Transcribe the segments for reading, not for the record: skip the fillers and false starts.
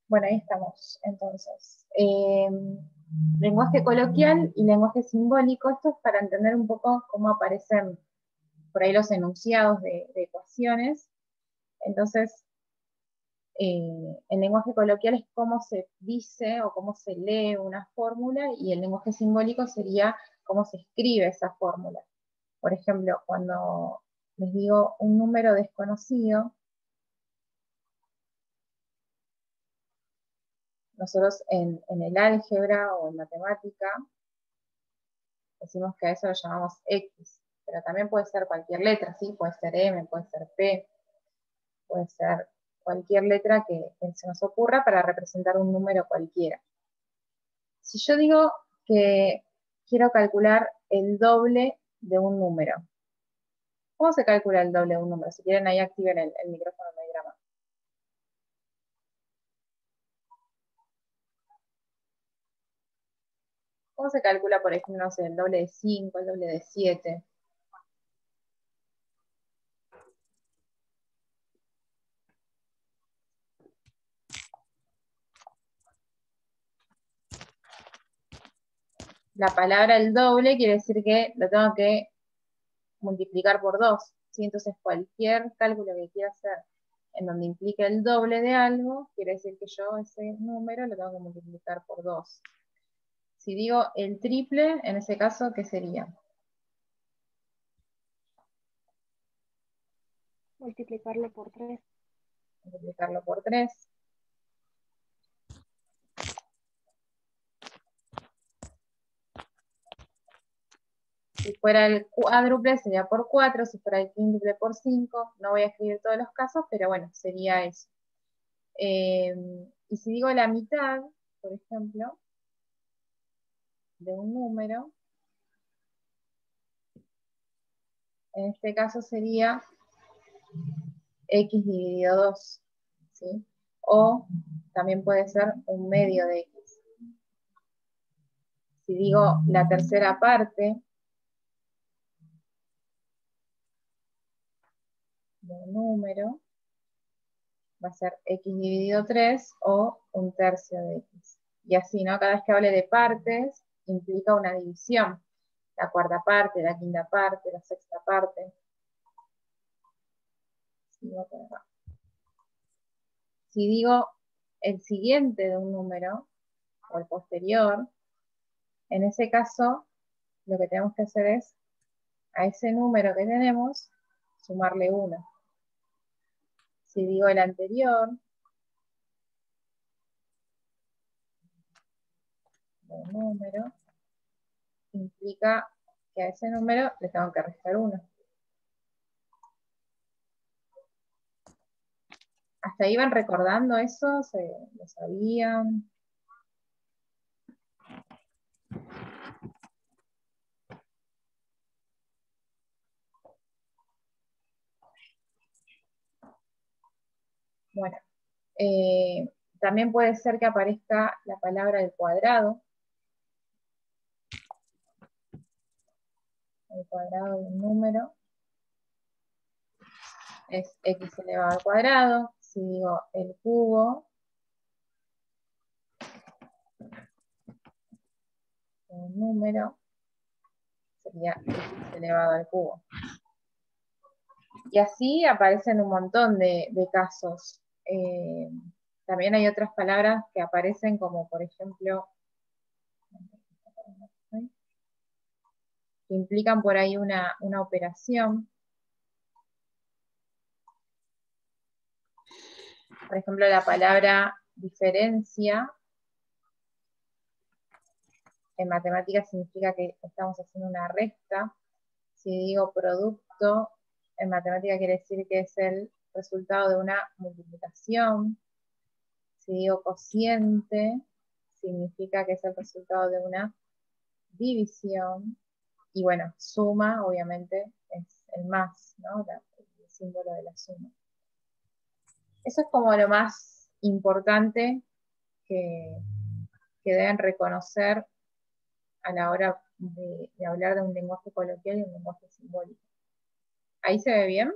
Bueno, ahí estamos, entonces. Lenguaje coloquial y lenguaje simbólico, esto es para entender un poco cómo aparecen por ahí los enunciados de ecuaciones. Entonces, el lenguaje coloquial es cómo se dice o cómo se lee una fórmula, y el lenguaje simbólico sería cómo se escribe esa fórmula. Por ejemplo, cuando les digo un número desconocido, nosotros en el álgebra o en matemática decimos que a eso lo llamamos X, pero también puede ser cualquier letra, ¿sí? Puede ser M, puede ser P, puede ser cualquier letra que se nos ocurra para representar un número cualquiera. Si yo digo que quiero calcular el doble de un número, ¿cómo se calcula el doble de un número? Si quieren, ahí activen el micrófono en diagrama. ¿Cómo se calcula, por ejemplo, no sé, el doble de 5, el doble de 7? La palabra el doble quiere decir que lo tengo que multiplicar por 2, ¿sí? Entonces cualquier cálculo que quiera hacer en donde implica el doble de algo, quiere decir que yo ese número lo tengo que multiplicar por 2. Si digo el triple, en ese caso, ¿qué sería? Multiplicarlo por 3. Multiplicarlo por 3. Si fuera el cuádruple sería por 4, si fuera el quíntuple por 5. No voy a escribir todos los casos, pero bueno, sería eso. Y si digo la mitad, por ejemplo, de un número, en este caso sería x dividido 2, ¿sí? O también puede ser un medio de x. Si digo la tercera parte de un número, va a ser x dividido 3 o un tercio de x. Y así, ¿no? Cada vez que hable de partes, implica una división. La cuarta parte, la quinta parte, la sexta parte. Si digo el siguiente de un número, o el posterior, en ese caso, lo que tenemos que hacer es, a ese número que tenemos, sumarle 1. Si digo el anterior, de un número, implica que a ese número le tengo que restar 1. ¿Hasta ahí van recordando eso? ¿Lo sabían? Bueno, también puede ser que aparezca la palabra del cuadrado. El cuadrado de un número es x elevado al cuadrado. Si digo el cubo de un número, sería x elevado al cubo. Y así aparecen un montón de casos. También hay otras palabras que aparecen como, por ejemplo, que implican por ahí una operación. Por ejemplo, la palabra diferencia en matemáticas significa que estamos haciendo una resta. Si digo producto, en matemática quiere decir que es el resultado de una multiplicación. Si digo cociente, significa que es el resultado de una división. Y bueno, suma, obviamente, es el más, ¿no? El símbolo de la suma. Eso es como lo más importante que deben reconocer a la hora de hablar de un lenguaje coloquial y un lenguaje simbólico. ¿Ahí se ve bien?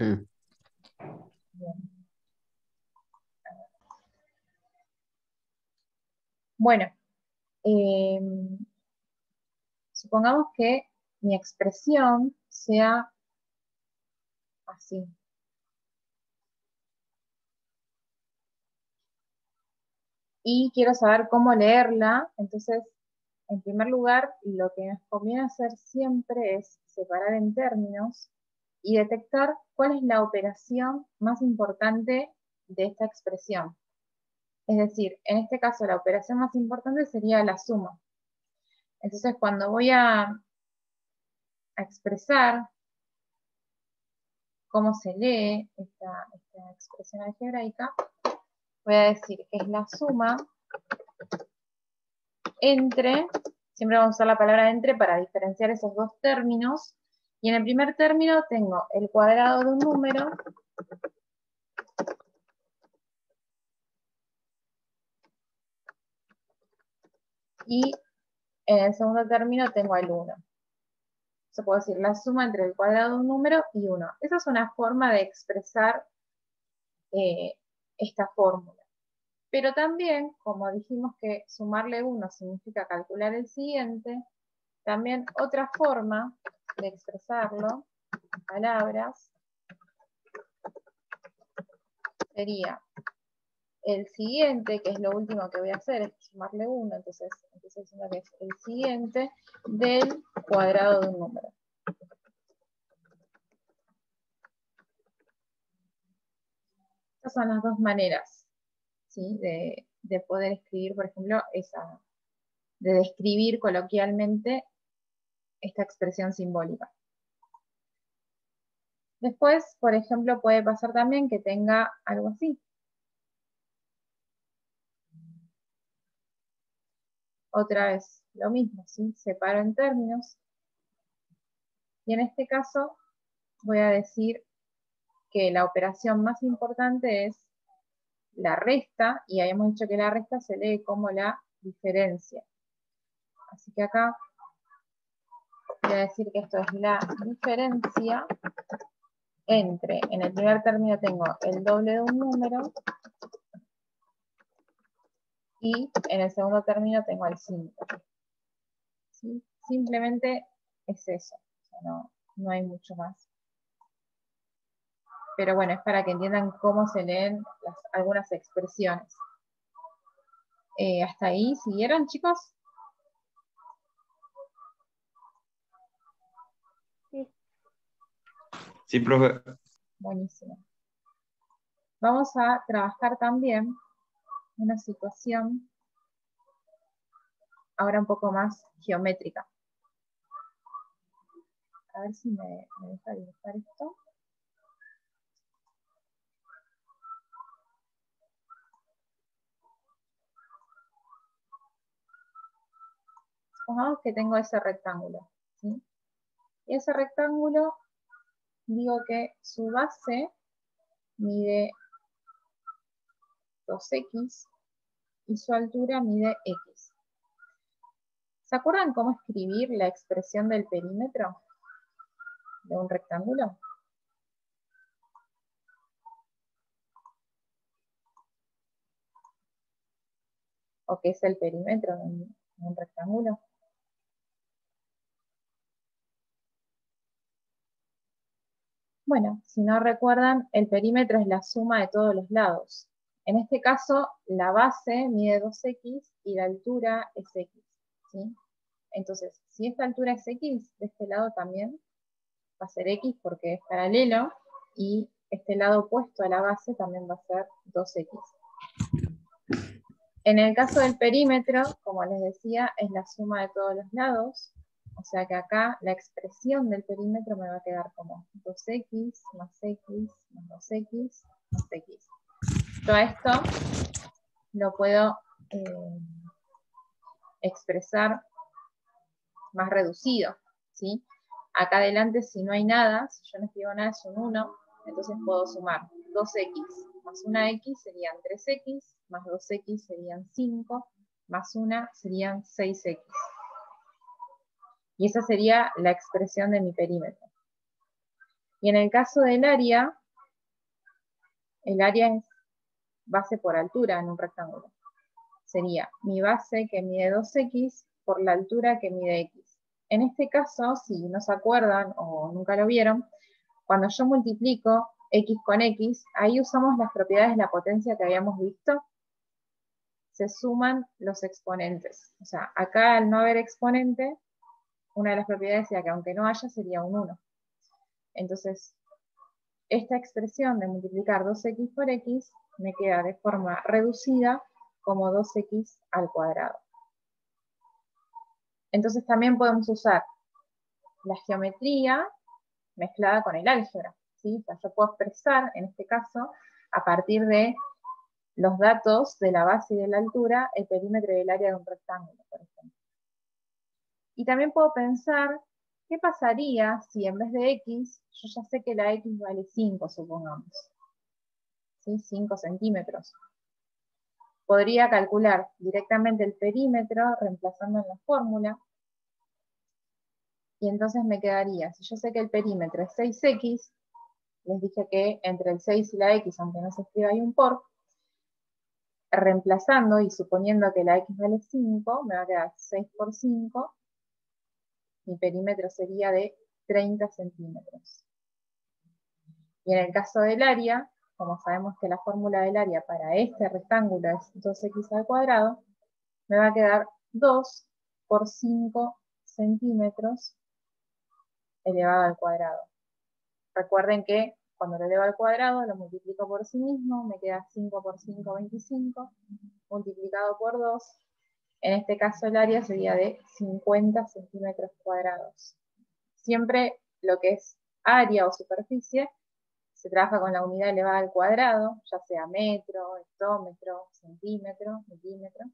Bien. Bueno, supongamos que mi expresión sea así. Y quiero saber cómo leerla, entonces, en primer lugar, lo que nos conviene hacer siempre es separar en términos y detectar cuál es la operación más importante de esta expresión. Es decir, en este caso la operación más importante sería la suma. Entonces, cuando voy a expresar cómo se lee esta expresión algebraica, voy a decir que es la suma entre, siempre vamos a usar la palabra entre para diferenciar esos dos términos, y en el primer término tengo el cuadrado de un número y en el segundo término tengo el 1. Se puede decir la suma entre el cuadrado de un número y 1. Esa es una forma de expresar esta fórmula. Pero también, como dijimos que sumarle 1 significa calcular el siguiente, también otra forma de expresarlo, en palabras, sería el siguiente, que es lo último que voy a hacer, es sumarle 1, entonces empiezo diciendo que es el siguiente del cuadrado de un número. Estas son las dos maneras, ¿sí? de poder escribir, por ejemplo, de describir coloquialmente esta expresión simbólica. Después, por ejemplo, puede pasar también que tenga algo así. Otra vez, lo mismo, ¿sí? Separo en términos. Y en este caso, voy a decir que la operación más importante es la resta, y habíamos dicho que la resta se lee como la diferencia. Así que acá voy a decir que esto es la diferencia entre, en el primer término tengo el doble de un número, y en el segundo término tengo el 5. ¿Sí? Simplemente es eso, o sea, no hay mucho más. Pero bueno, es para que entiendan cómo se leen algunas expresiones. ¿Hasta ahí siguieron, chicos? Sí. Sí, profe. Buenísimo. Vamos a trabajar también una situación ahora un poco más geométrica. A ver si me deja dibujar esto. Supongamos que tengo ese rectángulo, ¿sí? Y ese rectángulo, digo que su base mide 2x y su altura mide x. ¿Se acuerdan cómo escribir la expresión del perímetro de un rectángulo? ¿O qué es el perímetro de un rectángulo? Bueno, si no recuerdan, el perímetro es la suma de todos los lados. En este caso, la base mide 2x y la altura es x, ¿sí? Entonces, si esta altura es x, de este lado también va a ser x porque es paralelo, y este lado opuesto a la base también va a ser 2x. En el caso del perímetro, como les decía, es la suma de todos los lados, o sea que acá la expresión del perímetro me va a quedar como 2x más x más 2x más x. Todo esto lo puedo expresar más reducido, ¿sí? Acá adelante, si no hay nada, si yo no escribo nada, es un 1, entonces puedo sumar 2x más una x serían 3x, más 2x serían 5, más 1 serían 6x. Y esa sería la expresión de mi perímetro. Y en el caso del área, el área es base por altura en un rectángulo. Sería mi base que mide 2x por la altura que mide x. En este caso, si no se acuerdan o nunca lo vieron, cuando yo multiplico x con x, ahí usamos las propiedades de la potencia que habíamos visto. Se suman los exponentes. O sea, acá al no haber exponente, una de las propiedades sería que aunque no haya, sería un 1. Entonces, esta expresión de multiplicar 2x por x me queda de forma reducida como 2x al cuadrado. Entonces también podemos usar la geometría mezclada con el álgebra, ¿sí? O sea, yo puedo expresar, en este caso, a partir de los datos de la base y de la altura, el perímetro y el área de un rectángulo, por ejemplo. Y también puedo pensar, ¿qué pasaría si en vez de x, yo ya sé que la x vale 5, supongamos? ¿Sí? 5 centímetros. Podría calcular directamente el perímetro reemplazando en la fórmula. Y entonces me quedaría, si yo sé que el perímetro es 6x, les dije que entre el 6 y la x, aunque no se escriba hay un por, reemplazando y suponiendo que la x vale 5, me va a quedar 6 por 5, mi perímetro sería de 30 centímetros. Y en el caso del área, como sabemos que la fórmula del área para este rectángulo es 2x al cuadrado, me va a quedar 2 por 5 centímetros elevado al cuadrado. Recuerden que cuando lo elevo al cuadrado lo multiplico por sí mismo, me queda 5 por 5, 25, multiplicado por 2. En este caso el área sería de 50 centímetros cuadrados. Siempre lo que es área o superficie se trabaja con la unidad elevada al cuadrado, ya sea metro, hectómetro, centímetro, milímetro.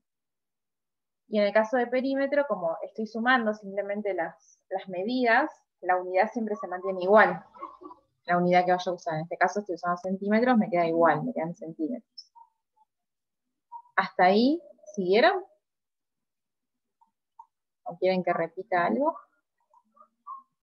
Y en el caso de perímetro, como estoy sumando simplemente las medidas, la unidad siempre se mantiene igual. La unidad que vaya a usar, en este caso estoy usando centímetros, me queda igual, me quedan centímetros. ¿Hasta ahí siguieron? ¿O quieren que repita algo?